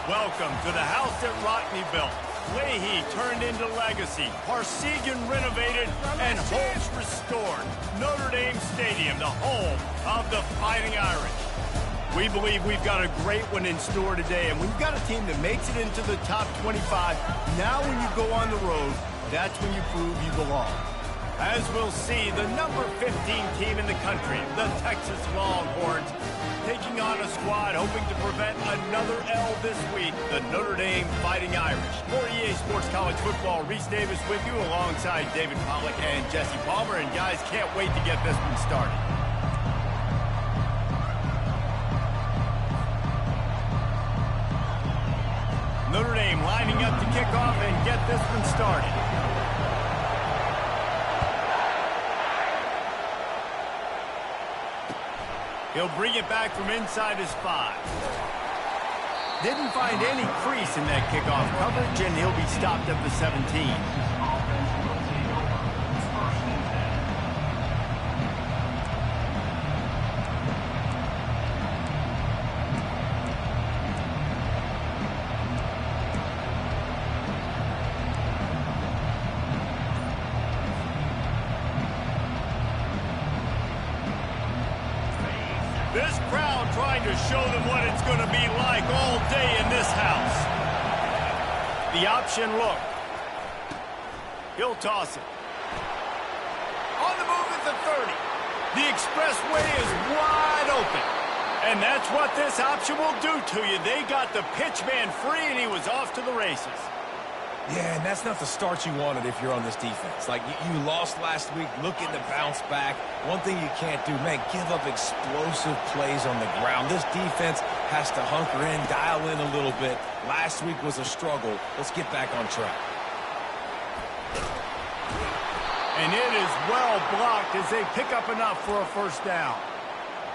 Welcome to the house that Rockney built. Leahy turned into legacy. Parsegan renovated and Holtz restored. Notre Dame Stadium, the home of the Fighting Irish. We believe we've got a great one in store today, and when you've got a team that makes it into the top 25, now when you go on the road, that's when you prove you belong. As we'll see, the number 15 team in the country, the Texas Longhorns, taking on a squad hoping to prevent another L this week, the Notre Dame Fighting Irish. For EA Sports College Football, Reese Davis with you alongside David Pollack and Jesse Palmer. And guys, can't wait to get this one started. Notre Dame lining up to kick off and get this one started. He'll bring it back from inside his 5. Didn't find any crease in that kickoff coverage, and he'll be stopped at the 17. This crowd trying to show them what it's going to be like all day in this house. The option look. He'll toss it. On the move at the 30. The expressway is wide open. And that's what this option will do to you. They got the pitch man free, and he was off to the races. Yeah, and that's not the start you wanted if you're on this defense. Like, you lost last week, looking to bounce back. One thing you can't do, man, give up explosive plays on the ground. This defense has to hunker in, dial in a little bit. Last week was a struggle. Let's get back on track. And it is well blocked as they pick up enough for a first down.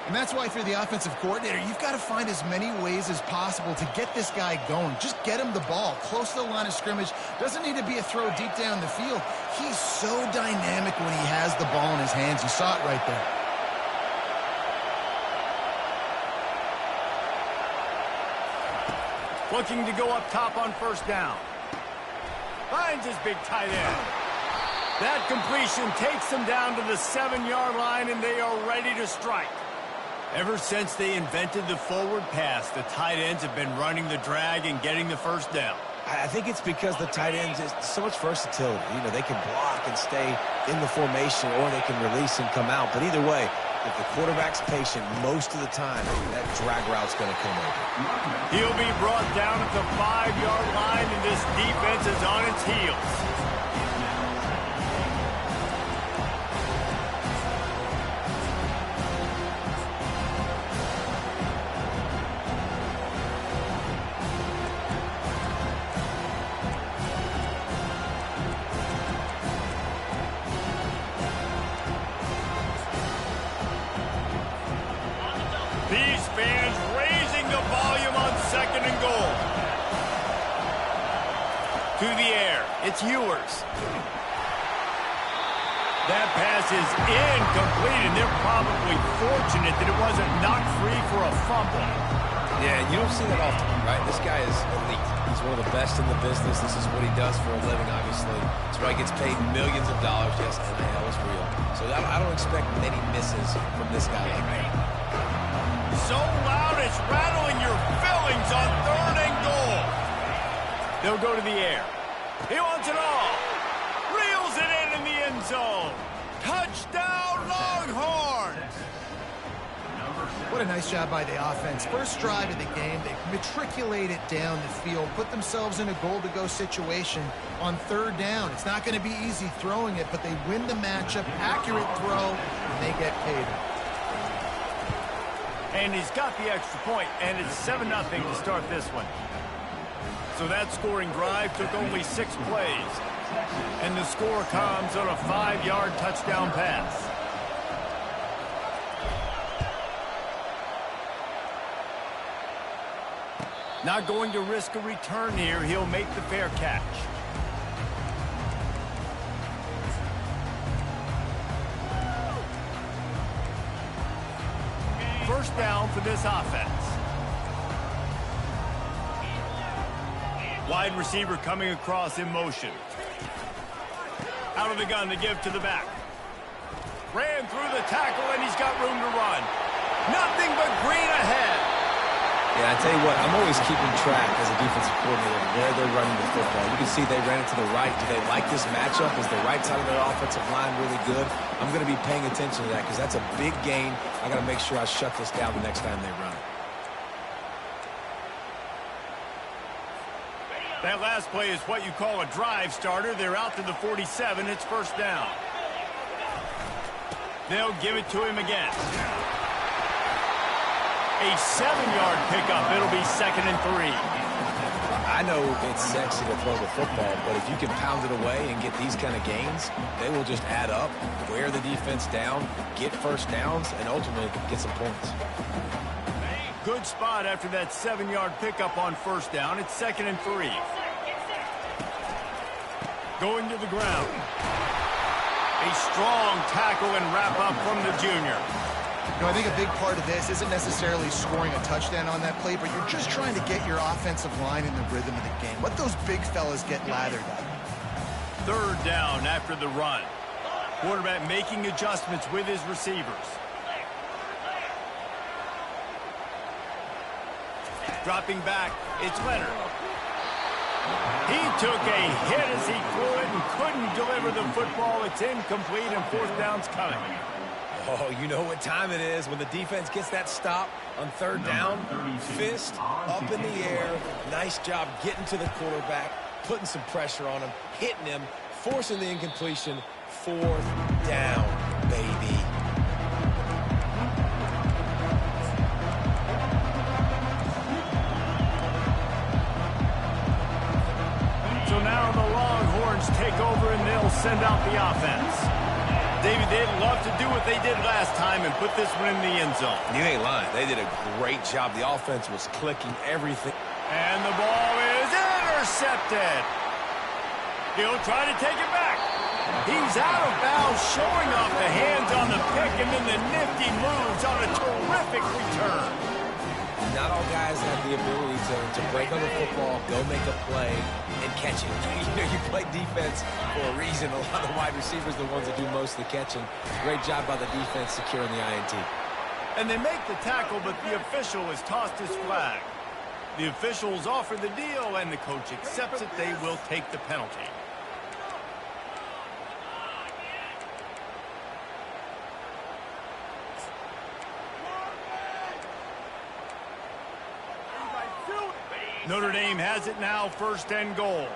And that's why, for the offensive coordinator, you've got to find as many ways as possible to get this guy going. Just get him the ball close to the line of scrimmage. Doesn't need to be a throw deep down the field. He's so dynamic when he has the ball in his hands. You saw it right there. Looking to go up top on first down. Finds his big tight end. That completion takes them down to the 7-yard line, and they are ready to strike. Ever since they invented the forward pass, the tight ends have been running the drag and getting the first down. I think it's because the tight ends is so much versatility. You know, they can block and stay in the formation, or they can release and come out. But either way, if the quarterback's patient most of the time, that drag route's going to come over. He'll be brought down at the 5-yard line, and this defense is on its heels. These fans raising the volume on 2nd and goal. To the air, it's Ewers. That pass is incomplete, and they're probably fortunate that it wasn't knocked free for a fumble. Yeah, you don't see that often, right? This guy is elite. He's one of the best in the business. This is what he does for a living, obviously. That's why he gets paid millions of dollars. Yes, NIL is real. So I don't expect many misses from this guy like that. So loud it's rattling your fillings on 3rd and goal. They'll go to the air. He wants it all. Reels it in the end zone. Touchdown, Longhorns! What a nice job by the offense. First drive of the game, they matriculate it down the field, put themselves in a goal-to-go situation on 3rd down. It's not going to be easy throwing it, but they win the matchup, accurate throw, and they get paid. And he's got the extra point, and it's 7-0 to start this one. So that scoring drive took only 6 plays. And the score comes on a 5-yard touchdown pass. Not going to risk a return here. He'll make the fair catch. First down for this offense. Wide receiver coming across in motion. Out of the gun to give to the back. Ran through the tackle, and he's got room to run. Nothing but green ahead. Yeah, I tell you what, I'm always keeping track as a defensive coordinator where they're running the football. You can see they ran it to the right. Do they like this matchup? Is the right side of their offensive line really good? I'm going to be paying attention to that because that's a big gain. I got to make sure I shut this down the next time they run it. That last play is what you call a drive starter. They're out to the 47. It's first down. They'll give it to him again. A 7-yard pickup. It'll be 2nd and 3. I know it's sexy to throw the football, but if you can pound it away and get these kind of gains, they will just add up, wear the defense down, get first downs, and ultimately get some points. Good spot after that 7-yard pickup on first down. It's 2nd and 3. Going to the ground. A strong tackle and wrap up from the junior. You know, I think a big part of this isn't necessarily scoring a touchdown on that play, but you're just trying to get your offensive line in the rhythm of the game. Let those big fellas get lathered up. 3rd down after the run. Quarterback making adjustments with his receivers. Dropping back, it's Leonard. He took a hit as he threw it and couldn't deliver the football. It's incomplete and 4th down's coming. Oh, you know what time it is when the defense gets that stop on 3rd down. Fist up in the air. Nice job getting to the quarterback, putting some pressure on him, hitting him, forcing the incompletion. 4th down, baby. So now the Longhorns take over and they'll send out the offense. David, they'd love to do what they did last time and put this one in the end zone. You ain't lying. They did a great job. The offense was clicking everything. And the ball is intercepted. He'll try to take it back. He's out of bounds, showing off the hands on the pick, and then the nifty moves on a terrific return. Not all guys have the ability to break on the football, go make a play, and catch it. You know, you play defense for a reason. A lot of the wide receivers are the ones that do most of the catching. Great job by the defense securing the INT. And they make the tackle, but the official has tossed his flag. The officials offer the deal, and the coach accepts it. They will take the penalty. Notre Dame has it now, 1st and goal.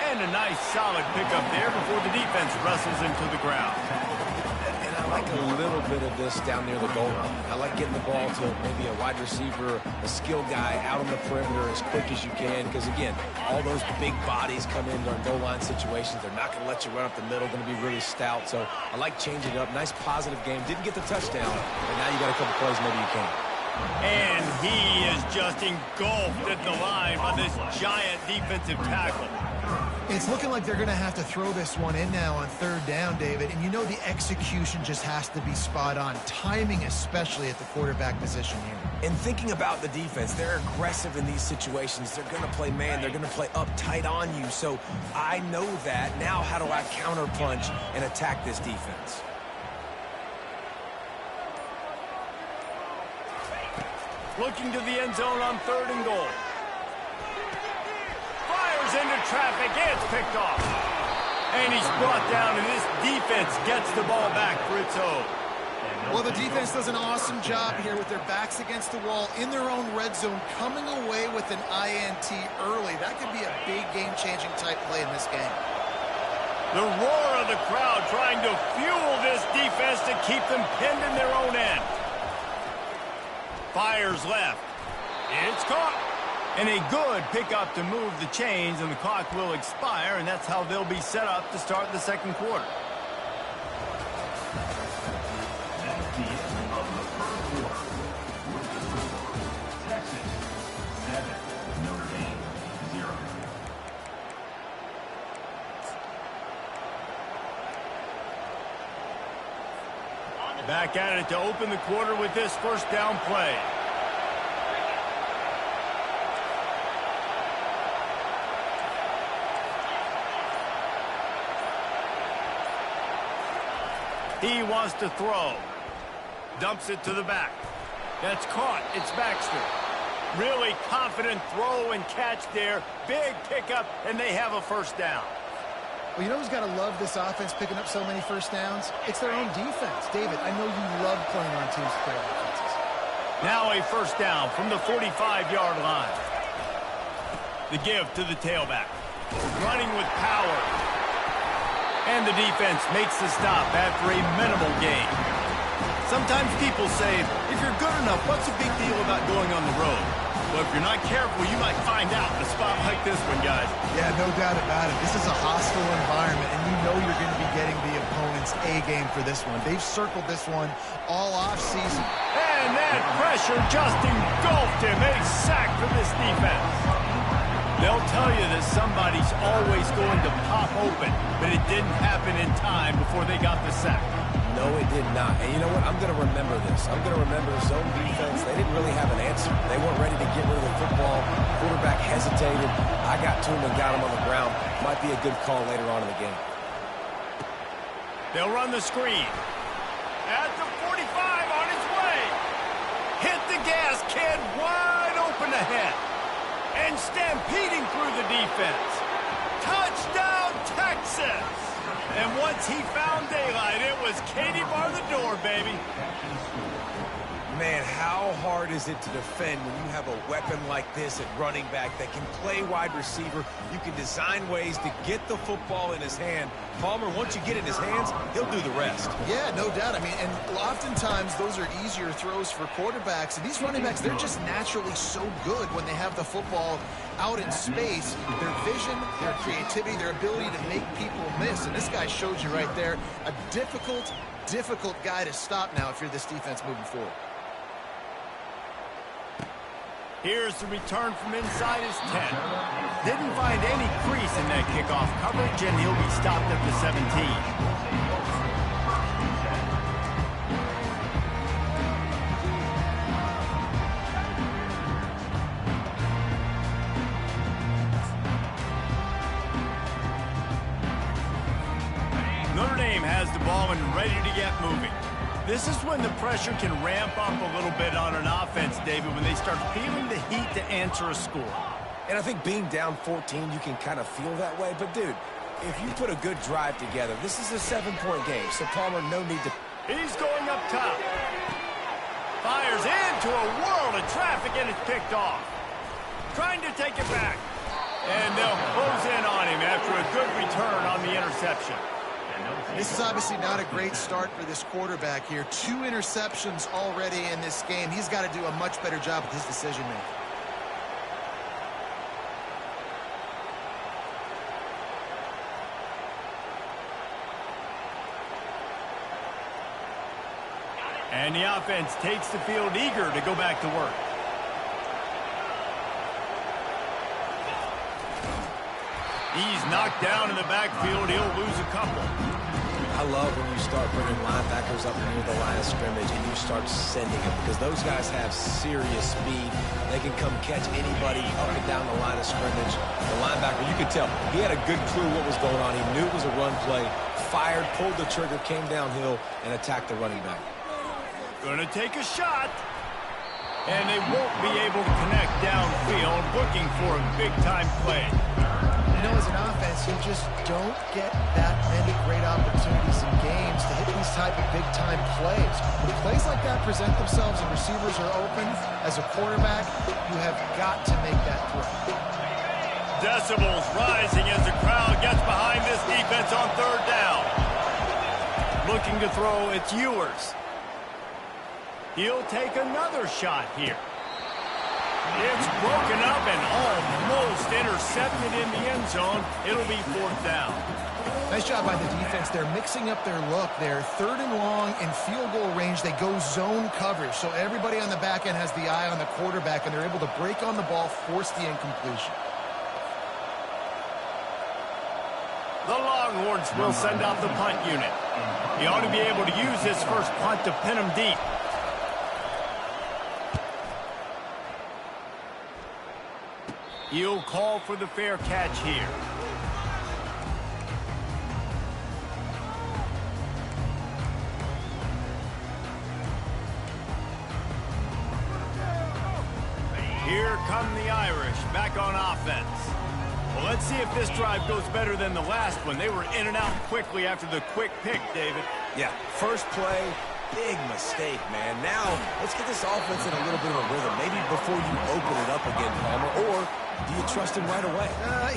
And a nice solid pickup there before the defense wrestles him to the ground. And I like a little bit of this down near the goal line. I like getting the ball to maybe a wide receiver, a skill guy out on the perimeter as quick as you can. Because, again, all those big bodies come in during goal line situations. They're not going to let you run up the middle. Going to be really stout. So I like changing it up. Nice positive game. Didn't get the touchdown, but now you got a couple plays maybe you can. And he is just engulfed at the line by this giant defensive tackle. It's looking like they're going to have to throw this one in now on 3rd down, David. And you know the execution just has to be spot on. Timing, especially at the quarterback position here. And thinking about the defense, they're aggressive in these situations. They're going to play man. They're going to play up tight on you. So I know that. Now how do I counterpunch and attack this defense? Looking to the end zone on 3rd and goal. Fires into traffic. It's picked off. And he's brought down, and this defense gets the ball back for its own. Well, the defense does an awesome job here with their backs against the wall in their own red zone, coming away with an INT early. That could be a big game-changing type play in this game. The roar of the crowd trying to fuel this defense to keep them pinned in their own end. Fires left. It's caught. And a good pickup to move the chains, and the clock will expire, and that's how they'll be set up to start the 2nd quarter. That's the end of the 1st quarter. Texas 7, Notre Dame 0. Back at it to open the quarter with this first down play. He wants to throw. Dumps it to the back. That's caught. It's Baxter. Really confident throw and catch there. Big pickup, and they have a first down. Well, you know who's got to love this offense picking up so many first downs? It's their own defense. David, I know you love playing on teams with their offenses. Now a first down from the 45-yard line. The give to the tailback. Running with power. And the defense makes the stop after a minimal gain. Sometimes people say, if you're good enough, what's the big deal about going on the road? Well, if you're not careful, you might find out in a spot like this one, guys. Yeah, no doubt about it. This is a hostile environment, and you know you're going to be getting the opponent's A-game for this one. They've circled this one all offseason. And that pressure just engulfed him. A sack for this defense. They'll tell you that somebody's always going to pop open, but it didn't happen in time before they got the sack. No, it did not. And you know what? I'm going to remember this. I'm going to remember zone defense. They didn't really have an answer. They weren't ready to get rid of the football. Quarterback hesitated. I got to him and got him on the ground. Might be a good call later on in the game. They'll run the screen. At the 45 on his way. Hit the gas, kid. Wide open ahead. And stampeding through the defense. Touchdown, Texas! And once he found daylight, it was Katie bar the door, baby. Man, how hard is it to defend when you have a weapon like this at running back that can play wide receiver? You can design ways to get the football in his hand. Palmer, once you get it in his hands, he'll do the rest. Yeah, no doubt. I mean, and oftentimes those are easier throws for quarterbacks. And these running backs, they're just naturally so good when they have the football out in space. Their vision, their creativity, their ability to make people miss. And this guy showed you right there, a difficult guy to stop now if you're this defense moving forward. Here's the return from inside his 10. Didn't find any crease in that kickoff coverage, and he'll be stopped at the 17. Notre Dame has the ball and ready to get moving. This is when the pressure can ramp up a little bit on an offense, David, when they start feeling the heat to answer a score. And I think being down 14, you can kind of feel that way. But, dude, if you put a good drive together, this is a 7-point game. So, Palmer, no need to... He's going up top. Fires into a world of traffic, and it's picked off. Trying to take it back. And they'll close in on him after a good return on the interception. This is obviously not a great start for this quarterback here. 2 interceptions already in this game. He's got to do a much better job with his decision-making. And the offense takes the field eager to go back to work. He's knocked down in the backfield. He'll lose a couple. I love when you start bringing linebackers up near the line of scrimmage and you start sending them because those guys have serious speed. They can come catch anybody up and down the line of scrimmage. The linebacker, you could tell, he had a good clue what was going on. He knew it was a run play, fired, pulled the trigger, came downhill, and attacked the running back. Gonna take a shot. And they won't be able to connect downfield, looking for a big-time play. You know, as an offense, you just don't get that many great opportunities in games to hit these type of big-time plays. When plays like that present themselves and receivers are open, as a quarterback, you have got to make that throw. Decibels rising as the crowd gets behind this defense on third down. Looking to throw, it's Ewers. He'll take another shot here. It's broken up and almost intercepted in the end zone. It'll be 4th down. Nice job by the defense. They're mixing up their look. They're 3rd and long in field goal range. They go zone coverage. So everybody on the back end has the eye on the quarterback, and they're able to break on the ball, force the incompletion. The Longhorns will send out the punt unit. He ought to be able to use this first punt to pin him deep. He'll call for the fair catch here. Here come the Irish back on offense. Well, let's see if this drive goes better than the last one. They were in and out quickly after the quick pick, David. Yeah, first play, big mistake, man. Now, let's get this offense in a little bit of a rhythm. Maybe before you open it up again, Palmer, or do you trust him right away?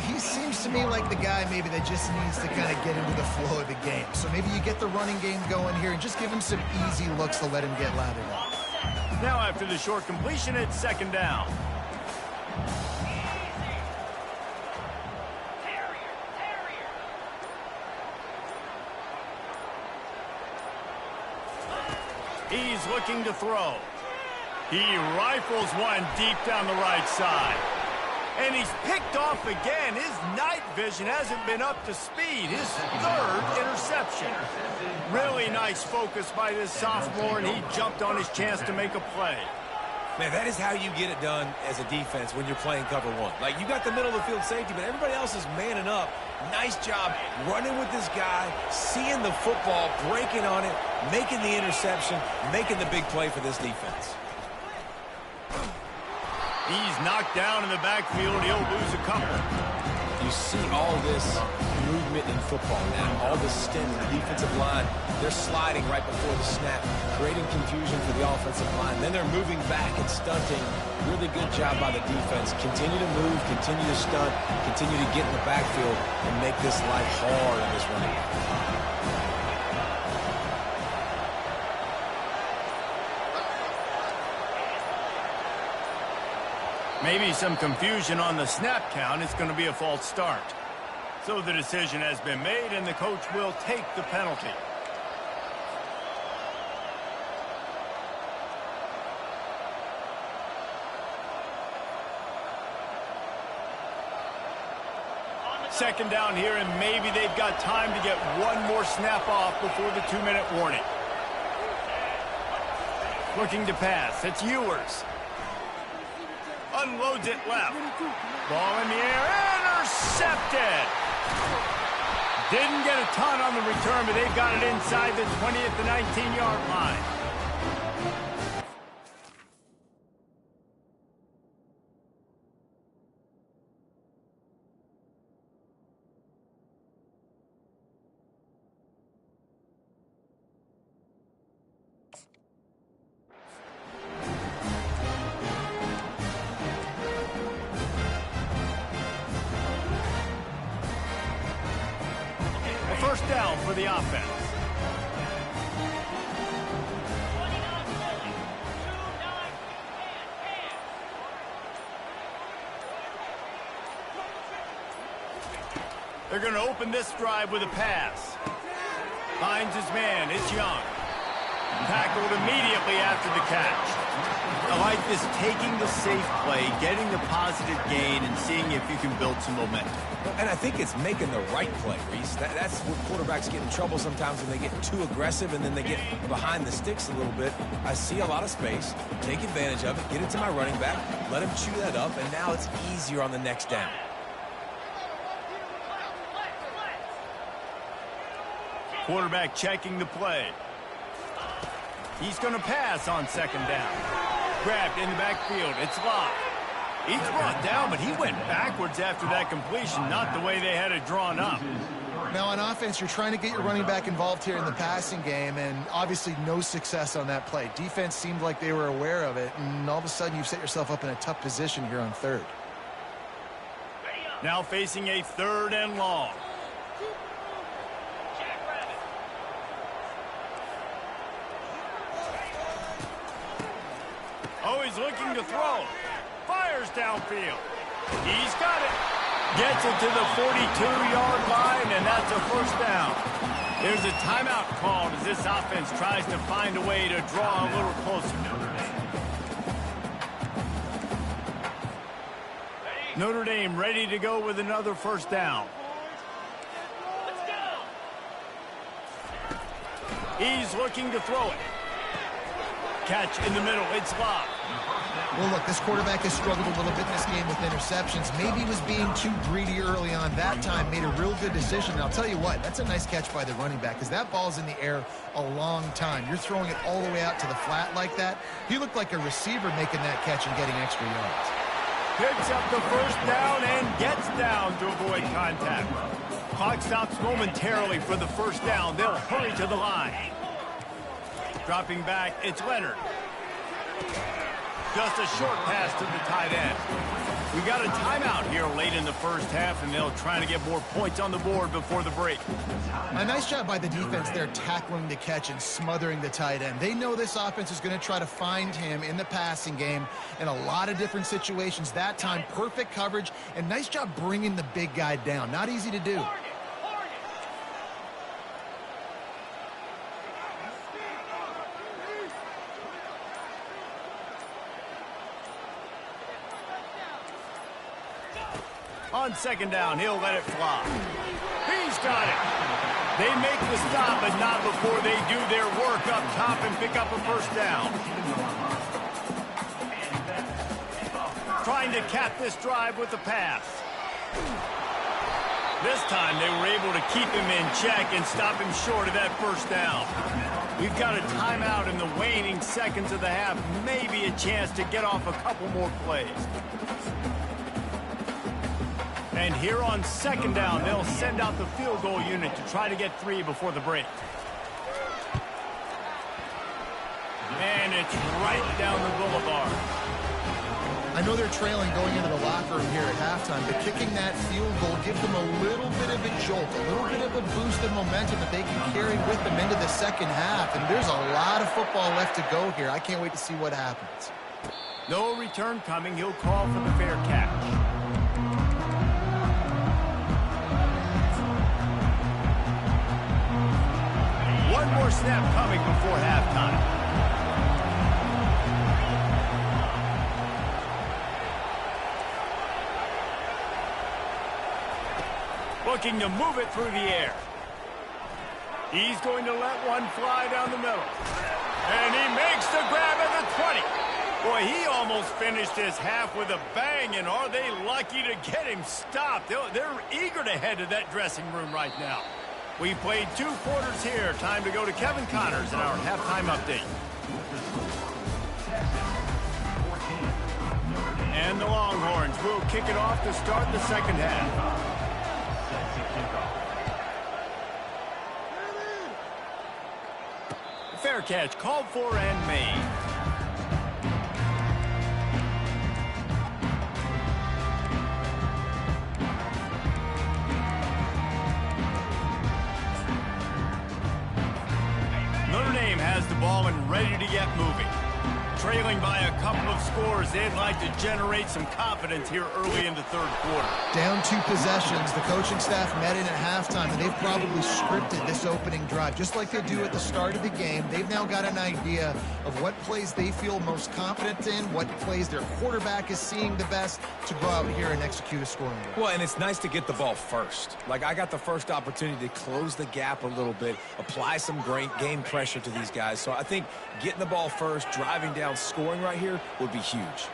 He seems to me like the guy maybe that just needs to kind of get into the flow of the game. So maybe you get the running game going here and just give him some easy looks to let him get lathered up. Now after the short completion, it's second down. He's looking to throw. He rifles one deep down the right side. And he's picked off again. His night vision hasn't been up to speed. His third interception. Really nice focus by this sophomore, and he jumped on his chance to make a play. Man, that is how you get it done as a defense when you're playing cover one. Like, you got the middle of the field safety, but everybody else is manning up. Nice job running with this guy, seeing the football, breaking on it, making the interception, making the big play for this defense. He's knocked down in the backfield. He'll lose a couple. You see all this movement in football now, all this stint in the defensive line. They're sliding right before the snap, creating confusion for the offensive line. Then they're moving back and stunting. Really good job by the defense. Continue to move, continue to stunt, continue to get in the backfield and make this life hard in this running game. Maybe some confusion on the snap count. It's going to be a false start. So the decision has been made, and the coach will take the penalty. Second down here, and maybe they've got time to get one more snap off before the 2-minute warning. Looking to pass. It's Ewers. Unloads it left. Ball in the air. Intercepted. Didn't get a ton on the return, but they've got it inside the 20 at the 19-yard line. First down for the offense. They're going to open this drive with a pass. Finds his man. It's Young. Tackled immediately after the catch. I like this, taking the safe play, getting the positive gain, and seeing if you can build some momentum. And I think it's making the right play, Reese. That's where quarterbacks get in trouble sometimes when they get too aggressive and then they get behind the sticks a little bit. I see a lot of space, take advantage of it, get it to my running back, let him chew that up, and now it's easier on the next down. Quarterback checking the play. He's going to pass on second down. Grabbed in the backfield. It's locked. He's brought down, but he went backwards after that completion, not the way they had it drawn up. Now on offense, you're trying to get your running back involved here in the passing game, and obviously no success on that play. Defense seemed like they were aware of it, and all of a sudden you've set yourself up in a tough position here on third. Now facing a third and long. Oh, he's looking to throw. Fires downfield. He's got it. Gets it to the 42-yard line, and that's a first down. There's a timeout called as this offense tries to find a way to draw a little closer. Notre Dame ready to go with another first down. He's looking to throw it. Catch in the middle. It's lobbed. Well, look, this quarterback has struggled a little bit in this game with interceptions. Maybe he was being too greedy early on. That time made a real good decision. And I'll tell you what, that's a nice catch by the running back because that ball's in the air a long time. You're throwing it all the way out to the flat like that. He looked like a receiver making that catch and getting extra yards. Picks up the first down and gets down to avoid contact. Clock stops momentarily for the first down. They'll hurry to the line. Dropping back, it's Leonard. Just a short pass to the tight end. We got a timeout here late in the first half, and they'll try to get more points on the board before the break. A nice job by the defense there tackling the catch and smothering the tight end. They know this offense is going to try to find him in the passing game in a lot of different situations. That time, perfect coverage, and nice job bringing the big guy down. Not easy to do. On second down, he'll let it fly. He's got it. They make the stop, but not before they do their work up top and pick up a first down. Trying to cap this drive with the pass. This time they were able to keep him in check and stop him short of that first down. We've got a timeout in the waning seconds of the half. Maybe a chance to get off a couple more plays. And here on second down, they'll send out the field goal unit to try to get 3 before the break. And it's right down the boulevard. I know they're trailing going into the locker room here at halftime, but kicking that field goal gives them a little bit of a jolt, a little bit of a boost of momentum that they can carry with them into the second half. And there's a lot of football left to go here. I can't wait to see what happens. No return coming. He'll call for the fair catch. One more snap coming before halftime. Looking to move it through the air. He's going to let one fly down the middle. And he makes the grab at the 20. Boy, he almost finished his half with a bang, and are they lucky to get him stopped? They're eager to head to that dressing room right now. We played 2 quarters here. Time to go to Kevin Connors in our halftime update. And the Longhorns will kick it off to start the second half. Fair catch called for and made. Notre Dame has the ball and ready to get moving. Trailing by a couple of scores, they'd like to generate some confidence here early in the third quarter. Down 2 possessions, the coaching staff met in at halftime, and they've probably scripted this opening drive. Just like they do at the start of the game, they've now got an idea of what plays they feel most confident in, what plays their quarterback is seeing the best to go out here and execute a scoring drive. Well, and it's nice to get the ball first. Like, I got the first opportunity to close the gap a little bit, apply some great game pressure to these guys. So I think getting the ball first, driving down, scoring right here would be huge.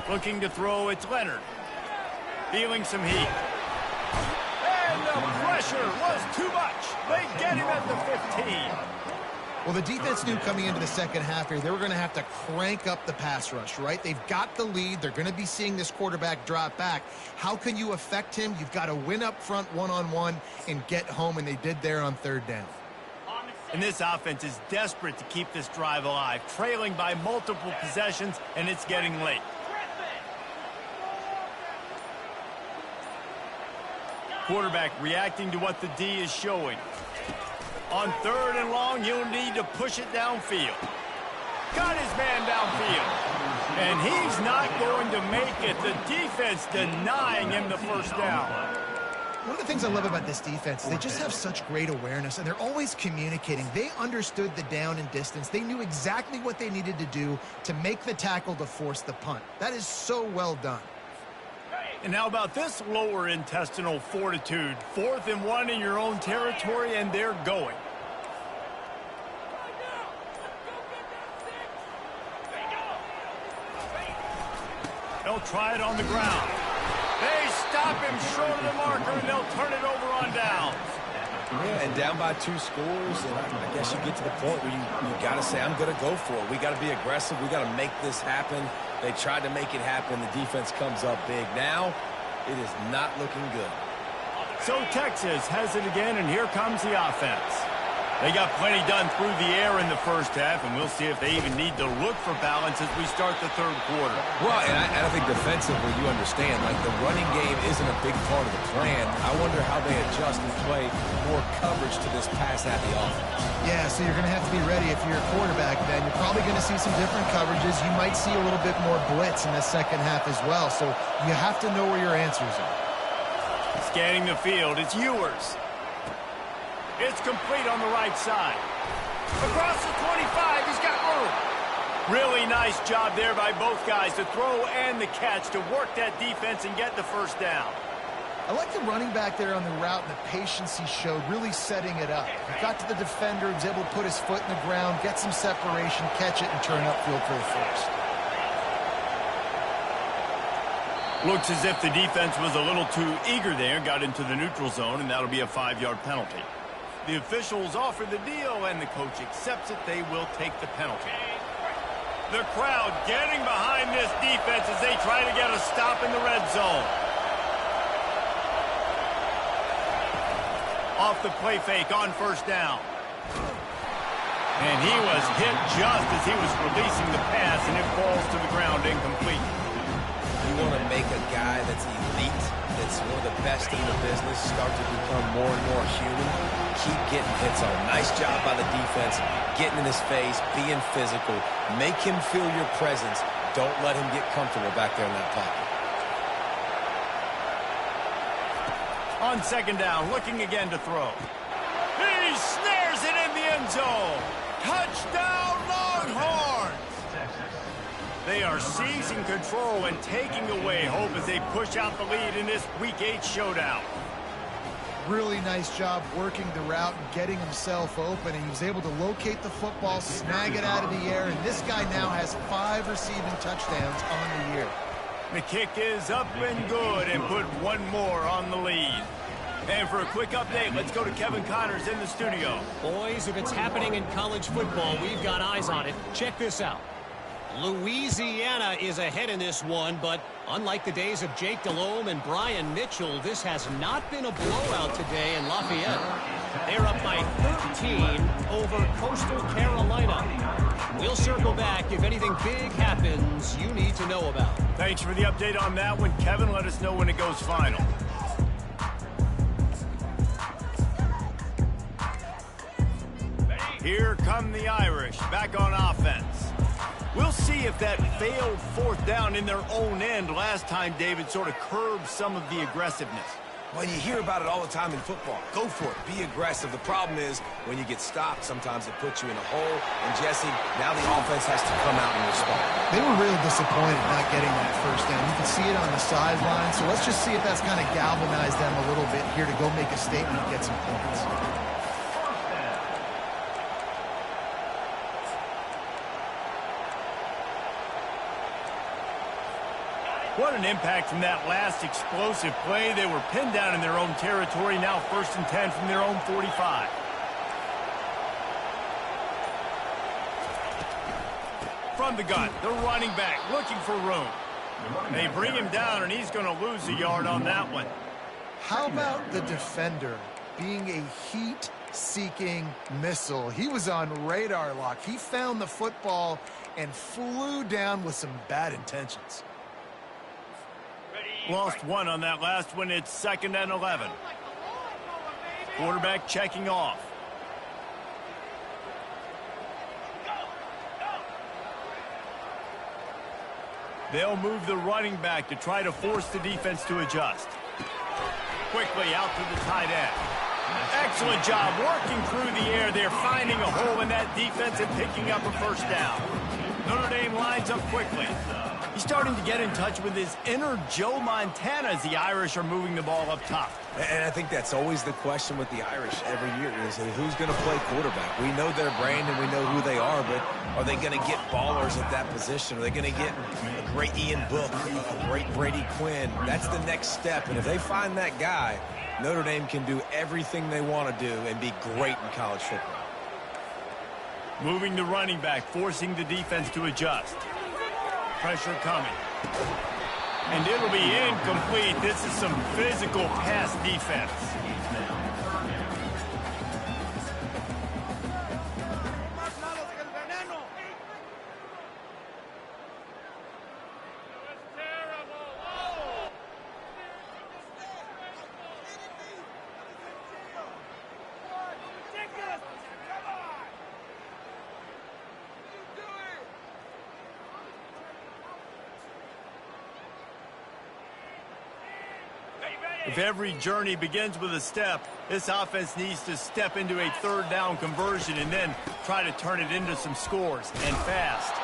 Looking to throw, it's Leonard. Feeling some heat. And the pressure was too much. They get him at the 15. Well, the defense knew coming into the second half here, they were going to have to crank up the pass rush, right? They've got the lead. They're going to be seeing this quarterback drop back. How can you affect him? You've got to win up front one-on-one and get home, and they did there on third down. And this offense is desperate to keep this drive alive, trailing by multiple possessions, and it's getting late. Quarterback reacting to what the D is showing. On third and long, he'll need to push it downfield. Got his man downfield. And he's not going to make it. The defense denying him the first down. One of the things I love about this defense is they just have such great awareness, and they're always communicating. They understood the down and distance. They knew exactly what they needed to do to make the tackle to force the punt. That is so well done. And how about this lower intestinal fortitude? 4th and 1 in your own territory, and they're going. They'll try it on the ground. They stop him short of the marker, and they'll turn it over on downs. Yeah, and down by 2 scores, and I guess you get to the point where you got to say, I'm going to go for it. We got to be aggressive. We got to make this happen. They tried to make it happen. The defense comes up big. Now, it is not looking good. So Texas has it again, and here comes the offense. They got plenty done through the air in the first half, and we'll see if they even need to look for balance as we start the third quarter. Well, and I think defensively, you understand, like the running game isn't a big part of the plan. I wonder how they adjust and play more coverage to this pass-happy offense. Yeah, so you're going to have to be ready if you're a quarterback, then. You're probably going to see some different coverages. You might see a little bit more blitz in the second half as well, so you have to know where your answers are. Scanning the field, it's Ewers. It's complete on the right side. Across the 25, he's got room. Really nice job there by both guys, the throw and the catch, to work that defense and get the first down. I like the running back there on the route and the patience he showed, really setting it up. He got to the defender, he was able to put his foot in the ground, get some separation, catch it, and turn upfield for the first. Looks as if the defense was a little too eager there, got into the neutral zone, and that'll be a 5-yard penalty. The officials offer the deal, and the coach accepts it. They will take the penalty. The crowd getting behind this defense as they try to get a stop in the red zone. Off the play fake on first down. And he was hit just as he was releasing the pass, and it falls to the ground incomplete. You want to make a guy that's elite, that's one of the best in the business, start to become more and more human. Keep getting hits on him. Nice job by the defense, getting in his face, being physical. Make him feel your presence. Don't let him get comfortable back there in that pocket. On second down, looking again to throw. He snares it in the end zone. Touchdown, Longhorns! They are seizing control and taking away hope as they push out the lead in this Week 8 showdown. Really nice job working the route and getting himself open, and he was able to locate the football, snag it out of the air, and this guy now has 5 receiving touchdowns on the year. The kick is up and good, and put one more on the lead. And for a quick update, let's go to Kevin Connors in the studio. Boys, if it's happening in college football, we've got eyes on it. Check this out. Louisiana is ahead in this one, but unlike the days of Jake Delhomme and Brian Mitchell, this has not been a blowout today in Lafayette. They're up by 13 over Coastal Carolina. We'll circle back if anything big happens you need to know about. Thanks for the update on that one, Kevin. Let us know when it goes final. Here come the Irish, back on offense. We'll see if that failed fourth down in their own end last time, David, sort of curbed some of the aggressiveness. Well, you hear about it all the time in football. Go for it. Be aggressive. The problem is when you get stopped, sometimes it puts you in a hole. And, Jesse, now the offense has to come out and respond. They were really disappointed not getting that first down. You can see it on the sideline. So let's just see if that's kind of galvanized them a little bit here to go make a statement and get some points. What an impact from that last explosive play. They were pinned down in their own territory, now 1st and 10 from their own 45. From the gun, the running back looking for room. They bring him down, and he's going to lose a yard on that one. How about the defender being a heat-seeking missile? He was on radar lock. He found the football and flew down with some bad intentions. Lost one on that last one. It's 2nd and 11. Quarterback checking off. They'll move the running back to try to force the defense to adjust. quickly out to the tight end. Excellent job working through the air. They're finding a hole in that defense and picking up a first down. Notre Dame lines up quickly. He's starting to get in touch with his inner Joe Montana as the Irish are moving the ball up top. And I think that's always the question with the Irish every year is who's going to play quarterback. We know their brand and we know who they are, but are they going to get ballers at that position? Are they going to get a great Ian Book, a great Brady Quinn? That's the next step, and if they find that guy, Notre Dame can do everything they want to do and be great in college football. Moving the running back, forcing the defense to adjust. Pressure coming. And it'll be incomplete. This is some physical pass defense. If every journey begins with a step, this offense needs to step into a third down conversion and then try to turn it into some scores, and fast.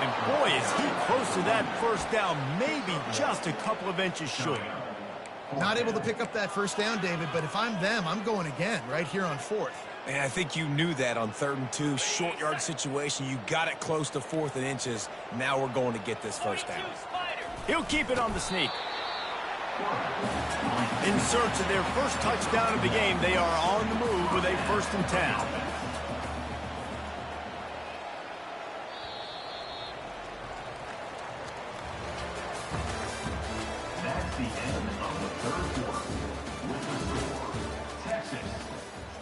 And boy, is he close to that first down, maybe just a couple of inches short. Not able to pick up that first down, David, but if I'm them, I'm going again right here on fourth. And I think you knew that on 3rd and 2, short yard situation. You got it close to 4th and inches. Now we're going to get this first down. He'll keep it on the sneak. In search of their first touchdown of the game, they are on the move with a 1st and 10. That's the end of the 3rd quarter. With the score, Texas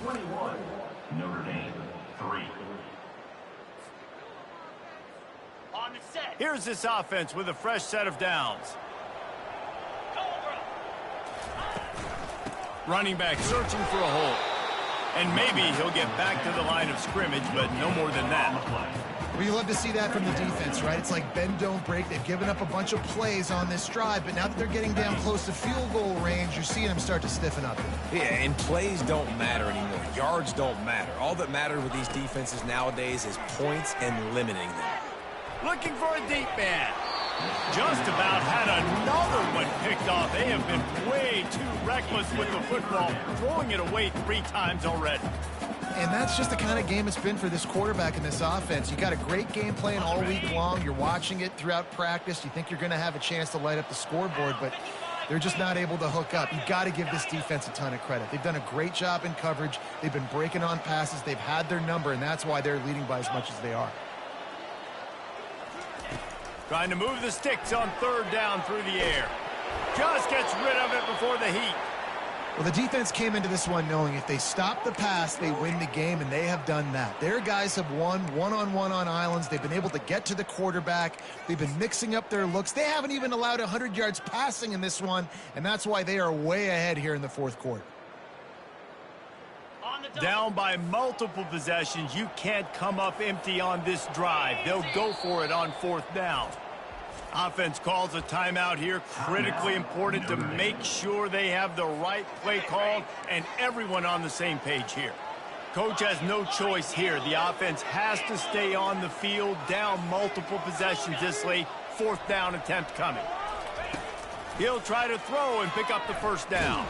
21, Notre Dame 3. On the set. Here's this offense with a fresh set of downs. Running back searching for a hole. And maybe he'll get back to the line of scrimmage, but no more than that. Well, you love to see that from the defense, right? It's like bend, don't break. They've given up a bunch of plays on this drive, but now that they're getting down close to field goal range, you're seeing them start to stiffen up. Yeah, and plays don't matter anymore. Yards don't matter. All that matters with these defenses nowadays is points and limiting them. Looking for a deep man. Just about had another one picked off. They have been way too reckless with the football, throwing it away 3 times already. And that's just the kind of game it's been for this quarterback in this offense. You got a great game plan all week long. You're watching it throughout practice. You think you're going to have a chance to light up the scoreboard, but they're just not able to hook up. You got to give this defense a ton of credit. They've done a great job in coverage. They've been breaking on passes. They've had their number, and that's why they're leading by as much as they are. Trying to move the sticks on 3rd down through the air. Just gets rid of it before the heat. Well, the defense came into this one knowing if they stop the pass, they win the game, and they have done that. Their guys have won one-on-one on islands. They've been able to get to the quarterback. They've been mixing up their looks. They haven't even allowed 100 yards passing in this one, and that's why they are way ahead here in the 4th quarter. Down by multiple possessions, you can't come up empty on this drive. They'll go for it on 4th down. Offense calls a timeout here. Critically important to make sure they have the right play called and everyone on the same page here. Coach has no choice here. The offense has to stay on the field, down multiple possessions this late. 4th down attempt coming. He'll try to throw and pick up the first down.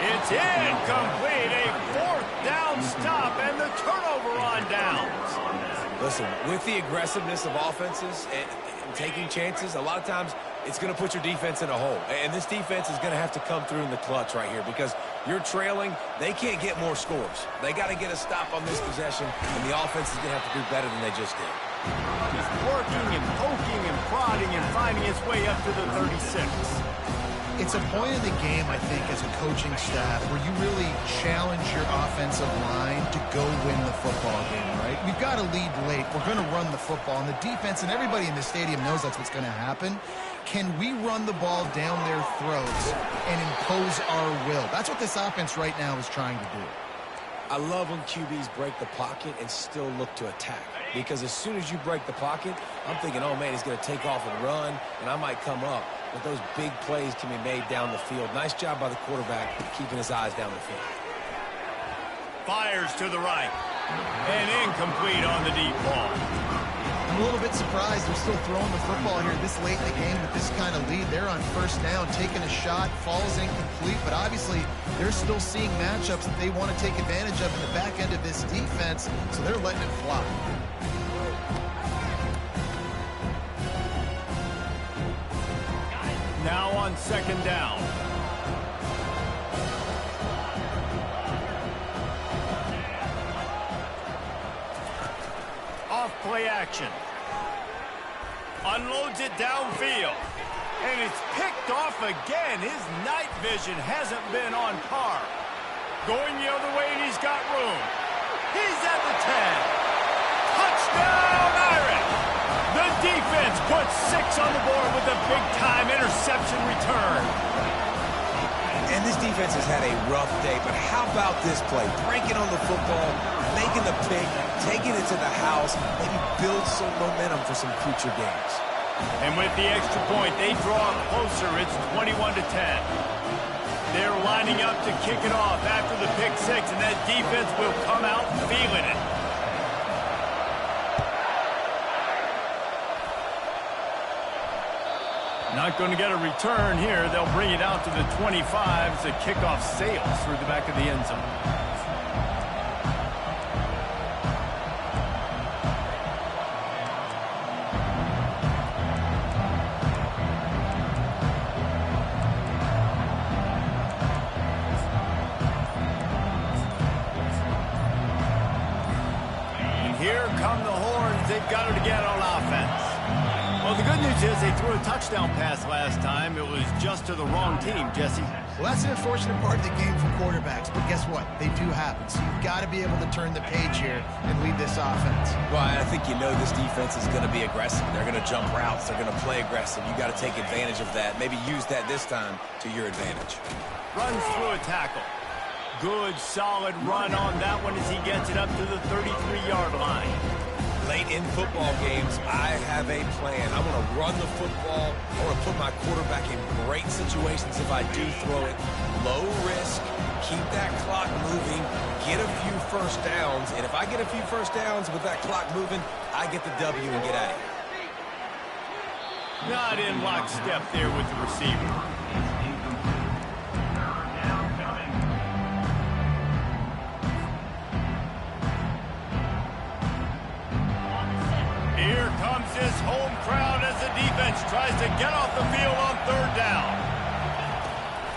It's incomplete. A 4th down stop and the turnover on downs. Listen, with the aggressiveness of offenses and taking chances, a lot of times it's going to put your defense in a hole. And this defense is going to have to come through in the clutch right here because you're trailing. They can't get more scores. They got to get a stop on this possession, and the offense is going to have to do better than they just did. Just working and poking and prodding and finding its way up to the 36. It's a point in the game, I think, as a coaching staff where you really challenge your offensive line to go win the football game, right? We've got to lead late. We're going to run the football, and the defense and everybody in the stadium knows that's what's going to happen. Can we run the ball down their throats and impose our will? That's what this offense right now is trying to do. I love when QBs break the pocket and still look to attack. because as soon as you break the pocket, I'm thinking, oh, man, he's going to take off and run, and I might come up. But those big plays can be made down the field. Nice job by the quarterback keeping his eyes down the field. Fires to the right. And incomplete on the deep ball. I'm a little bit surprised they're still throwing the football here this late in the game with this kind of lead. They're on first down, taking a shot, falls incomplete, but obviously they're still seeing matchups that they want to take advantage of in the back end of this defense, so they're letting it fly. Now on second down. Off play action. Unloads it downfield. And it's picked off again. His night vision hasn't been on par. Going the other way, and he's got room. He's at the 10. Touchdown, Irish! The defense puts 6 on the board with a big-time interception return. And this defense has had a rough day, but how about this play? Breaking on the football, making the pick, taking it to the house, maybe build some momentum for some future games. And with the extra point, they draw closer. It's 21-10. They're lining up to kick it off after the pick 6, and that defense will come out feeling it. Not going to get a return here. They'll bring it out to the 25 as the kickoff sails through the back of the end zone. And here come the horns. They've got it again on offense. Well, the good news is they threw a touchdown pass last time. It was just to the wrong team, Jesse. Well, that's an unfortunate part of the game for quarterbacks, but guess what? They do happen. So you've got to be able to turn the page here and lead this offense. Well, I think you know this defense is going to be aggressive. They're going to jump routes. They're going to play aggressive. You got to take advantage of that. Maybe use that this time to your advantage. Runs through a tackle. Good, solid run on that one as he gets it up to the 33-yard line. Late in football games, I have a plan. I want to run the football. I want to put my quarterback in great situations if I do throw it. Low risk, keep that clock moving, get a few first downs. And if I get a few first downs with that clock moving, I get the W and get out of here. Not in lockstep there with the receiver. Here comes his home crowd as the defense tries to get off the field on third down.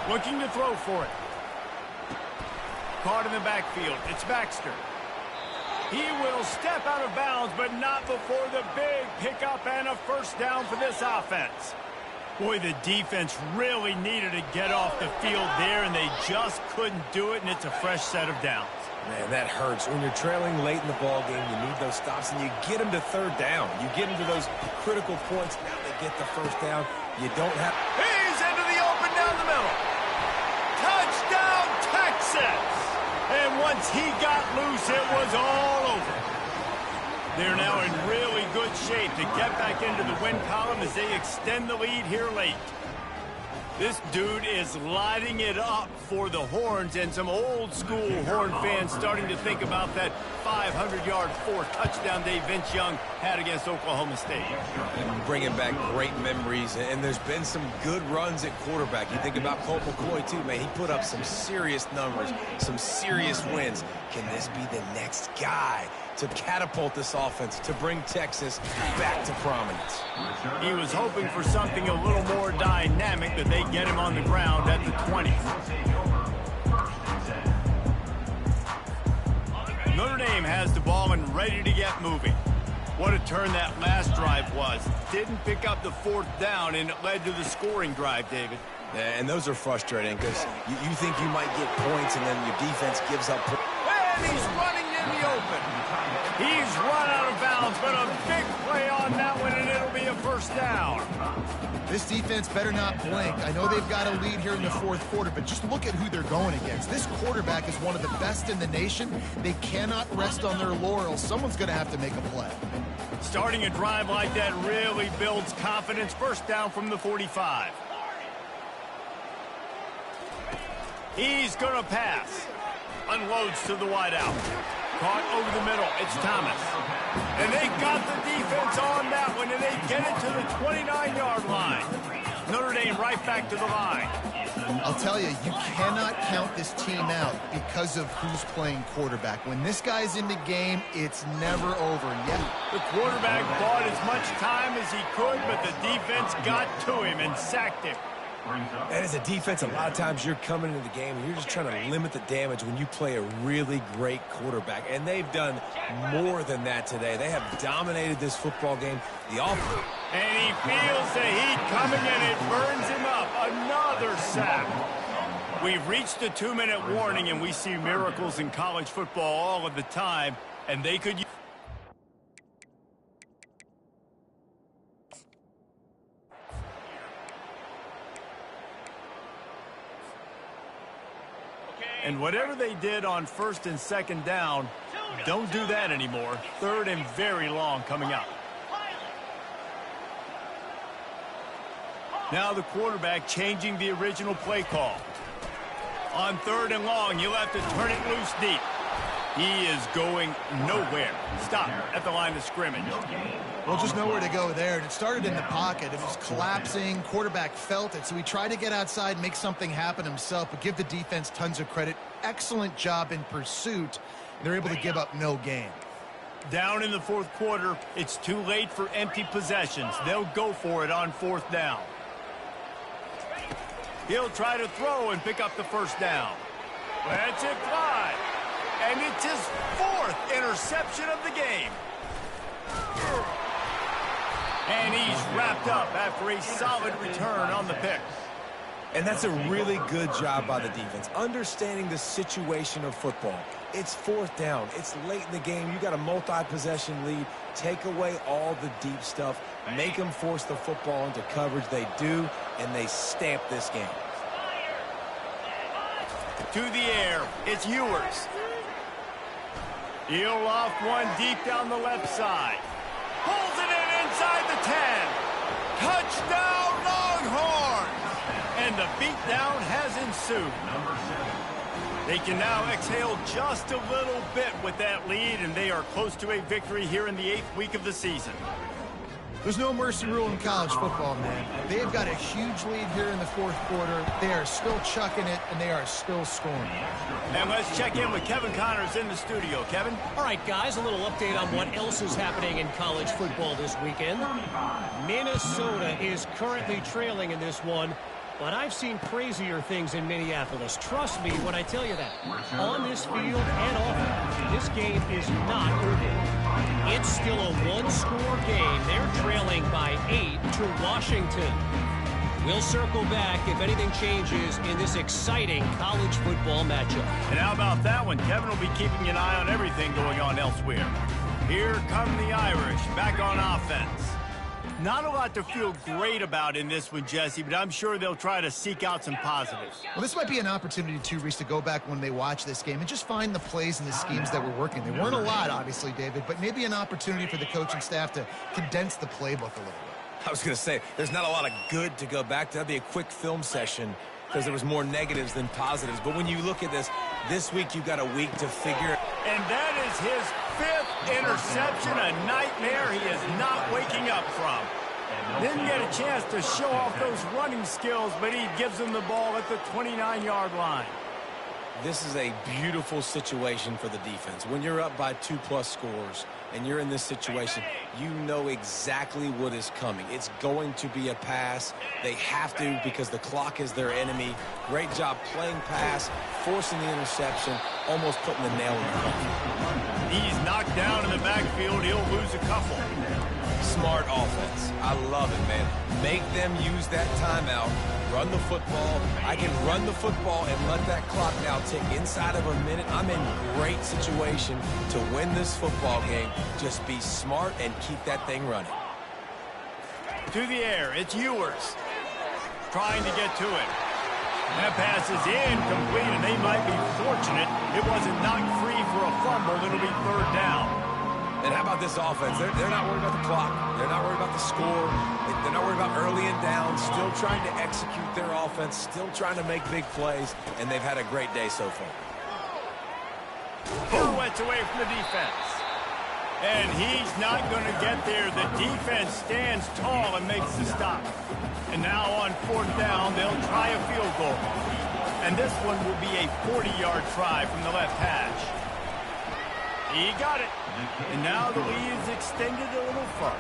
Looking to throw for it. Caught in the backfield. It's Baxter. He will step out of bounds, but not before the big pickup and a first down for this offense. Boy, the defense really needed to get off the field there, and they just couldn't do it, and it's a fresh set of downs. Man, that hurts. When you're trailing late in the ball game, you need those stops, and you get them to third down. You get them to those critical points. Now they get the first down. You don't have... He's into the open down the middle. Touchdown, Texas! And once he got loose, it was all over. They're now in really good shape to get back into the win column as they extend the lead here late. This dude is lighting it up for the Horns, and some old-school Horn fans starting to think about that 500-yard, 4-touchdown day Vince Young had against Oklahoma State. And bringing back great memories, and there's been some good runs at quarterback. You think about Colt McCoy, too, man. He put up some serious numbers, some serious wins. Can this be the next guy to catapult this offense, to bring Texas back to prominence? He was hoping for something a little more dynamic, but they get him on the ground at the 20. Notre Dame has the ball and ready to get moving. What a turn that last drive was. Didn't pick up the fourth down, and it led to the scoring drive, David. Yeah, and those are frustrating because you think you might get points, and then your defense gives up. And he's running in the open. He's run out of bounds, but a big play on that one, and it'll be a first down. This defense better not blink. I know they've got a lead here in the fourth quarter, but just look at who they're going against. This quarterback is one of the best in the nation. They cannot rest on their laurels. Someone's going to have to make a play. Starting a drive like that really builds confidence. First down from the 45. He's going to pass. Unloads to the wideout. Caught over the middle. It's Thomas. And they got the defense on that one, and they get it to the 29-yard line. Notre Dame right back to the line. I'll tell you, you cannot count this team out because of who's playing quarterback. When this guy's in the game, it's never over. Yeah. The quarterback bought as much time as he could, but the defense got to him and sacked him. And as a defense, a lot of times you're coming into the game and you're just trying to limit the damage when you play a really great quarterback. And they've done more than that today. They have dominated this football game. The offense. And he feels the heat coming and it burns him up. Another sack. We've reached the 2-minute warning, and we see miracles in college football all of the time. And they could... And whatever they did on first and second down, don't do that anymore. Third and very long coming up. Now the quarterback changing the original play call. On third and long, you'll have to turn it loose deep. He is going nowhere. Stop at the line of scrimmage. Well, just nowhere to go there. And it started in the pocket. It was collapsing. Quarterback felt it, so he tried to get outside, make something happen himself, but give the defense tons of credit. Excellent job in pursuit. They're able to give up no gain. Down in the fourth quarter, it's too late for empty possessions. They'll go for it on fourth down. He'll try to throw and pick up the first down. That's it, Clyde. And it's his fourth interception of the game. And he's wrapped up after a solid return on the pick. And that's a really good job by the defense, understanding the situation of football. It's fourth down. It's late in the game. You got a multi-possession lead. Take away all the deep stuff. Make them force the football into coverage. They do, and they stamp this game. To the air, it's Ewers. He'll off one deep down the left side. Pulls it in inside the 10. Touchdown, Longhorns! And the beatdown has ensued. They can now exhale just a little bit with that lead, and they are close to a victory here in the 8th week of the season. There's no mercy rule in college football, man. They've got a huge lead here in the fourth quarter. They are still chucking it, and they are still scoring. And let's check in with Kevin Connors in the studio. Kevin? All right, guys, a little update on what else is happening in college football this weekend. Minnesota is currently trailing in this one, but I've seen crazier things in Minneapolis. Trust me when I tell you that. On this field and off it, this game is not over. It's still a one-score game. They're trailing by 8 to Washington. We'll circle back if anything changes in this exciting college football matchup. And how about that one? Kevin will be keeping an eye on everything going on elsewhere. Here come the Irish, back on offense. Not a lot to feel great about in this one, Jesse, but I'm sure they'll try to seek out some positives. Well, this might be an opportunity, too, Reese, to go back when they watch this game and just find the plays and the schemes that were working. They weren't a lot, obviously, David, but maybe an opportunity for the coaching staff to condense the playbook a little bit. I was going to say, there's not a lot of good to go back to. That'd be a quick film session because there was more negatives than positives. But when you look at this week you've got a week to figure. And that is his 5th interception, a nightmare he is not waking up from. Didn't get a chance to show off those running skills, but he gives them the ball at the 29-yard line. This is a beautiful situation for the defense. When you're up by 2+ scores and you're in this situation, you know exactly what is coming. It's going to be a pass. They have to because the clock is their enemy. Great job playing pass, forcing the interception, almost putting the nail in the coffin. He's knocked down in the backfield. He'll lose a couple. Smart offense. I love it, man. Make them use that timeout. Run the football. I can run the football and let that clock now tick inside of a minute. I'm in great situation to win this football game. Just be smart and keep that thing running. To the air, it's Ewers. Trying to get to it. That pass is incomplete, and they might be fortunate it wasn't knocked free for a fumble. It'll be third down. And how about this offense? They're not worried about the clock. They're not worried about the score. They're not worried about early and down. Still trying to execute their offense. Still trying to make big plays. And they've had a great day so far. Pirouettes away from the defense. And he's not going to get there. The defense stands tall and makes the stop. And now on fourth down, they'll try a field goal. And this one will be a 40-yard try from the left hash. He got it. And now the lead is extended a little further.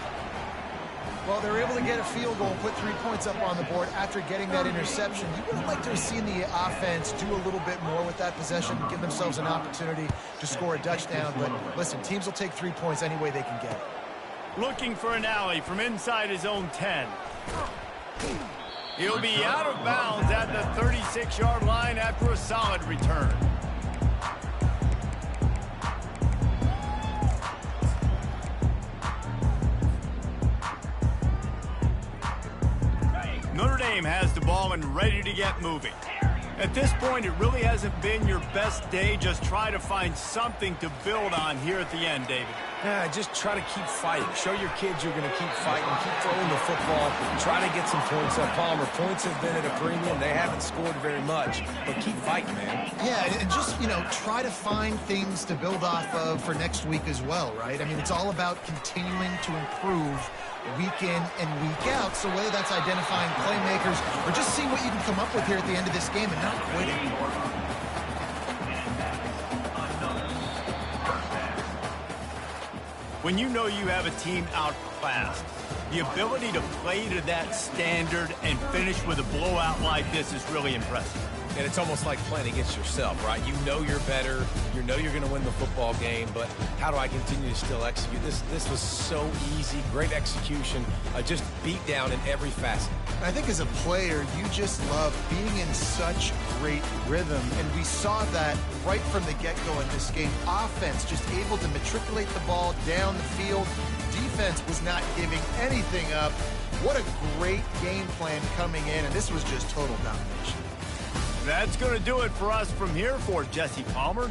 Well, they're able to get a field goal and put 3 points up on the board after getting that interception. You would have liked to have seen the offense do a little bit more with that possession, give themselves an opportunity to score a touchdown. But listen, teams will take 3 points any way they can get it. Looking for an alley from inside his own 10. He'll be out of bounds at the 36-yard line after a solid return. Notre Dame has the ball and ready to get moving. At this point, it really hasn't been your best day. Just try to find something to build on here at the end, David. Yeah, just try to keep fighting. Show your kids you're going to keep fighting. Keep throwing the football. Try to get some points up. Palmer, points have been at a premium. They haven't scored very much, but keep fighting, man. Yeah, and just, try to find things to build off of for next week as well, right? I mean, it's all about continuing to improve week in and week out. So whether that's identifying playmakers or just seeing what you can come up with here at the end of this game and not quitting. When you know you have a team outclassed, the ability to play to that standard and finish with a blowout like this is really impressive. And it's almost like playing against yourself, right? You know you're better. You know you're going to win the football game, but how do I continue to still execute? This was so easy. Great execution. Just beat down in every facet. I think as a player, you just love being in such great rhythm, and we saw that right from the get-go in this game. Offense just able to matriculate the ball down the field. Defense was not giving anything up. What a great game plan coming in, and this was just total domination. That's going to do it for us from here. For Jesse Palmer,